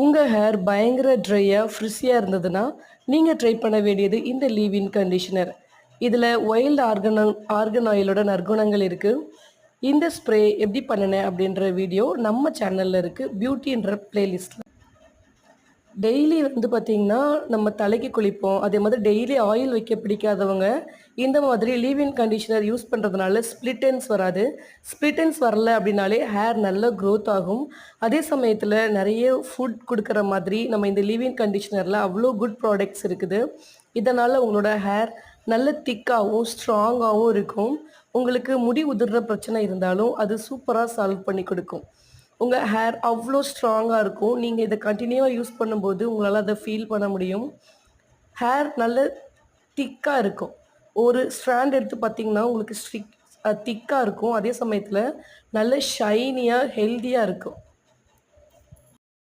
உங்கள் ஹேர் பயங்கர ட்ரையாக ஃப்ரிஸியாக இருந்ததுன்னா நீங்கள் ட்ரை பண்ண வேண்டியது இந்த லீவ் இன் கண்டிஷனர். இதில் வைல்டு ஆர்கன் ஆயிலோட நற்குணங்கள் இருக்குது. இந்த ஸ்ப்ரே எப்படி பண்ணினேன் அப்படின்ற வீடியோ நம்ம சேனலில் இருக்குது, பியூட்டின்ற பிளேலிஸ்ட்டில். டெய்லி பார்த்திங்கன்னா நம்ம தலைக்கு குளிப்போம். அதே மாதிரி டெய்லி ஆயில் வைக்க பிடிக்காதவங்க இந்த மாதிரி லீவ் இன் கண்டிஷனர் யூஸ் பண்ணுறதுனால ஸ்ப்ளிட் எண்ட்ஸ் வராது. ஸ்ப்ளிட் எண்ட்ஸ் வரல அப்படின்னாலே ஹேர் நல்ல க்ரோத் ஆகும். அதே சமயத்தில் நிறைய ஃபுட் கொடுக்குற மாதிரி நம்ம இந்த லீவ் இன் கண்டிஷனரில் அவ்வளோ குட் ப்ராடக்ட்ஸ் இருக்குது. இதனால் உங்களோட ஹேர் நல்ல திக்காகவும் ஸ்ட்ராங்காகவும் இருக்கும். உங்களுக்கு முடி உதிர்ற பிரச்சனை இருந்தாலும் அது சூப்பராக சால்வ் பண்ணி கொடுக்கும். உங்கள் ஹேர் அவ்வளோ ஸ்ட்ராங்காக இருக்கும். நீங்கள் இதை கண்டினியூவாக யூஸ் பண்ணும்போது உங்களால் அதை ஃபீல் பண்ண முடியும். ஹேர் நல்ல திக்காக இருக்கும். ஒரு ஸ்ட்ராண்ட் எடுத்து பார்த்திங்கன்னா உங்களுக்கு திக்காக இருக்கும். அதே சமயத்தில் நல்ல ஷைனியாக ஹெல்த்தியாக இருக்கும்.